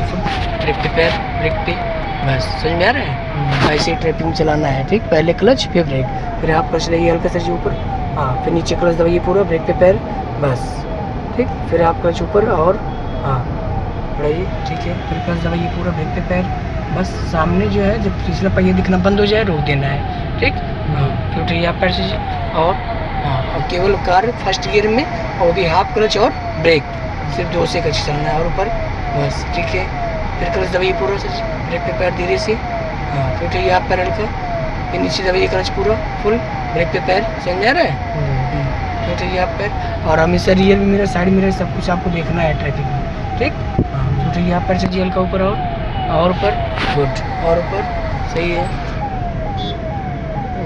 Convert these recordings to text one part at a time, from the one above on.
जी full, break पे पैर, break पे, बस समझ में आ रहा है। ऐसे ट्रैपिंग चलाना है, ठीक। पहले क्लच फिर ब्रेक, फिर आप क्लच लगाइए हल्का सर जी ऊपर, हाँ, फिर नीचे क्लच दबाइए पूरा, ब्रेक पे पैर, बस ठीक। फिर आप क्लच ऊपर और हाँ बढ़ाइए, ठीक है। फिर क्लच दबाइए पूरा, ब्रेक पे पैर, बस सामने जो है जब पिछला पहिया दिखना बंद हो जाए रोक देना है, ठीक। हाँ फिर उठाइए आप पैर से जी, और हाँ अब केवल कार फर्स्ट गियर में होगी हाफ क्लच और ब्रेक, सिर्फ 2 से क्लच चलना है और ऊपर, बस ठीक है। फिर क्लच दबाइए पूरा सर जी, ब्रेक पे पैर धीरे से, हाँ फिर उठाइए आप पैर हल्का, फिर नीचे दबाइए क्लच पूरा फुल, ब्रेक पे पैर, समझ आ रहा है। फिर उठाइए आप पैर, और हमेशा रियर भी मिरर, साइड मिरर सब कुछ आपको देखना है ट्रैफिक में, ठीक। हाँ फिर उठाइए आप पैर से जी हल्का ऊपर, और ऊपर, गुड, और ऊपर, सही है।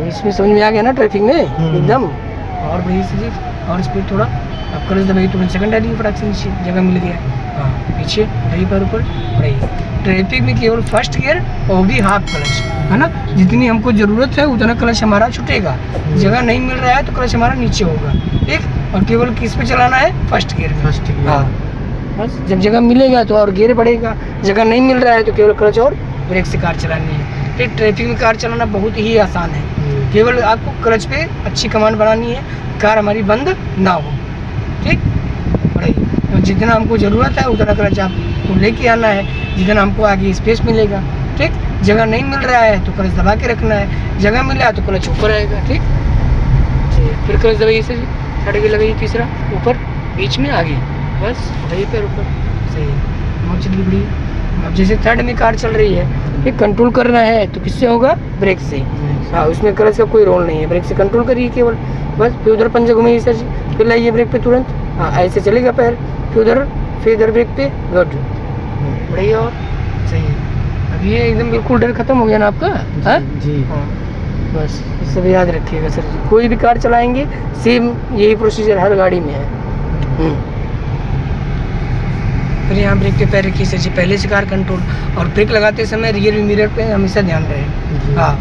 इसमें समझ में आ गया ना ट्रैफिक में एकदम। और बढ़िया से जी, और स्पीड थोड़ा, अब क्लच दबाइए तुरंत सेकंड डालिए फटाक से, नीचे जगह मिल गया, हाँ पीछे बढ़िए पर ऊपर बढ़िए। ट्रैफिक में केवल फर्स्ट गियर और भी हाफ क्लच है ना, जितनी हमको ज़रूरत है उतना क्लच हमारा छूटेगा, जगह नहीं मिल रहा है तो क्लच हमारा नीचे होगा, ठीक। और केवल किस पे चलाना है, फर्स्ट गियर में, फर्स्ट गियर, हाँ बस जब जगह मिलेगा तो और गियर बढ़ेगा, जगह नहीं मिल रहा है तो केवल क्लच और ब्रेक से कार चलानी है, ठीक। ट्रैफिक में कार चलाना बहुत ही आसान है, केवल आपको क्लच पे अच्छी कमांड बनानी है, कार हमारी बंद ना हो, ठीक। बढ़िया, तो जितना हमको ज़रूरत है उतना क्लच आपको लेके आना है, जितना हमको आगे स्पेस मिलेगा, ठीक। जगह नहीं मिल रहा है तो क्लच दबा के रखना है, जगह मिल रहा है तो क्लच ऊपर आएगा, ठीक। फिर क्लच दबाइए से थर्ड गियर लगाइए, तीसरा ऊपर, बीच में आगे, बस उठाइए पैर ऊपर, सही है। और चलिए बढ़िया, अब जैसे थर्ड में कार चल रही है, फिर कंट्रोल करना है तो किससे होगा, ब्रेक से, हाँ उसमें क्लच का कोई रोल नहीं है, ब्रेक से कंट्रोल करिए केवल, बस। फिर उधर पंजा घुमाइए सर जी, फिर लाइए ब्रेक पे तुरंत, हाँ ऐसे चलेगा पैर, फिर उधर, फिर इधर ब्रेक पे, गुड, बढ़िया, और सही है। अब ये एकदम बिल्कुल डर खत्म हो गया ना आपका, हाँ जी, हाँ बस ये सब याद रखिएगा सर जी, कोई भी कार चलाएंगे सेम यही प्रोसीजर हर गाड़ी में है। फिर यहाँ ब्रेक पे पैर रखिए सर जी, पहले से कार कंट्रोल, और ब्रेक लगाते समय रियर मिरर पे हमेशा ध्यान रहे, हाँ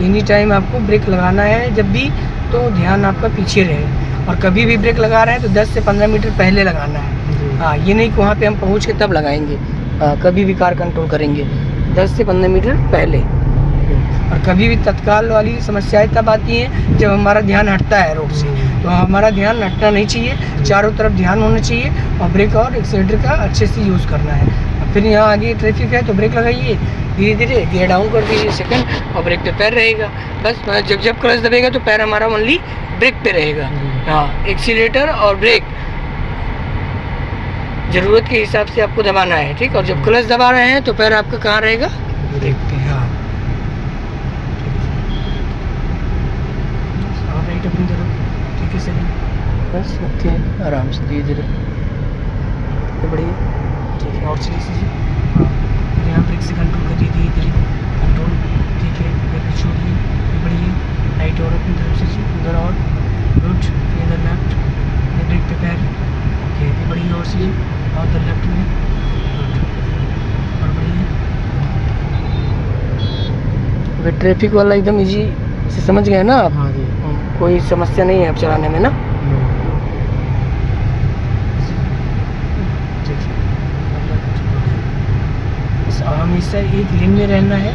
एनी टाइम आपको ब्रेक लगाना है जब भी तो ध्यान आपका पीछे रहे, और कभी भी ब्रेक लगा रहे हैं तो 10 से 15 मीटर पहले लगाना है, हाँ ये नहीं कि वहाँ पे हम पहुँच के तब लगाएंगे, हाँ कभी भी कार कंट्रोल करेंगे 10 से 15 मीटर पहले। और कभी भी तत्काल वाली समस्याएं तब आती हैं जब हमारा ध्यान हटता है रोड से, तो हमारा ध्यान हटना नहीं चाहिए, चारों तरफ ध्यान होना चाहिए, और ब्रेक और एक्सीलेटर का अच्छे से यूज़ करना है। फिर यहाँ आगे ट्रैफिक है तो ब्रेक लगाइए, धीरे धीरे गियर डाउन कर दीजिए सेकंड, और ब्रेक पे पैर रहेगा, बस जब क्लच दबेगा तो पैर हमारा ओनली ब्रेक पे रहेगा, हाँ एक्सीलेटर और ब्रेक ज़रूरत के हिसाब से आपको दबाना है, ठीक। और जब क्लच दबा रहे हैं तो पैर आपका कहाँ रहेगा, ब्रेक पे, हाँ। और राइट अपनी तरफ, ठीक है सर, बस ओके, आराम से धीरे धीरे, बढ़िया, ठीक है। और चलिए जी, हाँ फिर यहाँ ब्रेक से कंट्रोल करिए, धीरे धीरे कंट्रोल, ठीक है। ब्रेक छोड़िए, बढ़िए, राइट और अपनी तरफ से जी, उधर और, गुड, फिर इधर लेफ्ट, फिर ब्रेक पे पैर, ओके, फिर बढ़िया, और से और उधर लेफ्ट में, गुड, और बढ़िया। अगर ट्रैफिक वाला एकदम इजी से समझ गए ना आप, हाँ जी, कोई समस्या नहीं है अब चलाने में ना, हमेशा एक लेन में रहना है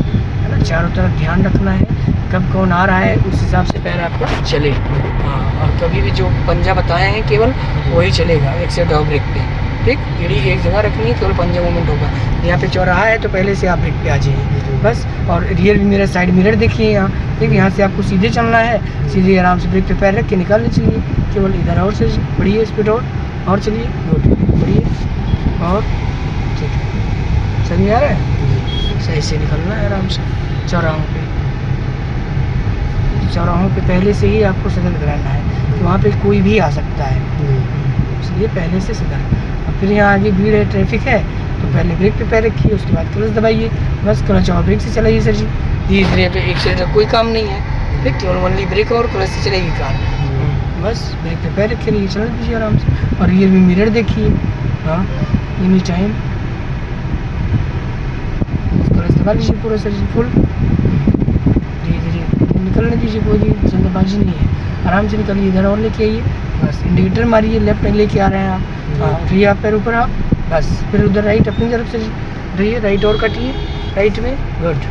ना, चारों तरफ ध्यान रखना है, कब कौन आ रहा है उस हिसाब से पैर आपका चले, हाँ। और कभी भी जो पंजा बताए हैं केवल वही चलेगा, एक्सीलेटर और ब्रेक पे, ठीक। एड़ी एक जगह रखनी है, केवल पंजा मूवमेंट होगा। यहाँ पे चौराहा है तो पहले से आप ब्रेक पे आ जाइए, बस। और रियर मिरर, साइड मिरर देखिए यहाँ, ठीक। यहाँ से आपको सीधे चलना है, सीधे आराम से ब्रेक पे पैर रख के निकालने चलिए, केवल इधर और से बढ़िए स्पीड, और चलिए, गुड, बढ़िए, और ठीक है, समझ आ रहा है, सही से निकलना है आराम से। चौराहों पे पहले से ही आपको सतर्क रहना है, तो वहाँ पे कोई भी आ सकता है, इसलिए पहले से सतर्क। और फिर यहाँ आगे भीड़ है, ट्रैफिक है, तो पहले ब्रेक पे पैर रखिए, उसके बाद क्लच दबाइए, बस। क्लच और ब्रेक से चलाइए सर जी, धीरे धीरे पे, एक्सीलेटर कोई काम नहीं है, ठीक। केवल ओनली ब्रेक और क्लच से चलेगी कार, बस। ब्रेक पे पैर रखे रहिए, चला दीजिए आराम से। और रियर में मिरर देखिए, हाँ एनी टाइम, क्लच दबा लीजिए पूरा सर जी फुल, धीरे धीरे निकलने दीजिए, कोई भी जल्दबाजी नहीं है, आराम से निकलिए, इधर और लेके आइए, बस। इंडिकेटर मारिए, लेफ्ट में लेके आ रहे हैं आप, हाँ उठिए आप पैर ऊपर आप, बस। फिर उधर राइट अपनी तरफ से उठाइए, राइट और काटिए, राइट में, गुड।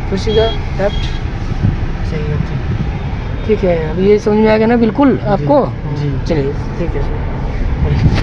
फिर सीधा लेफ्ट, सही होती है। ठीक है, अब ये समझ में आ गया ना बिल्कुल आपको? जी। चलिए ठीक है।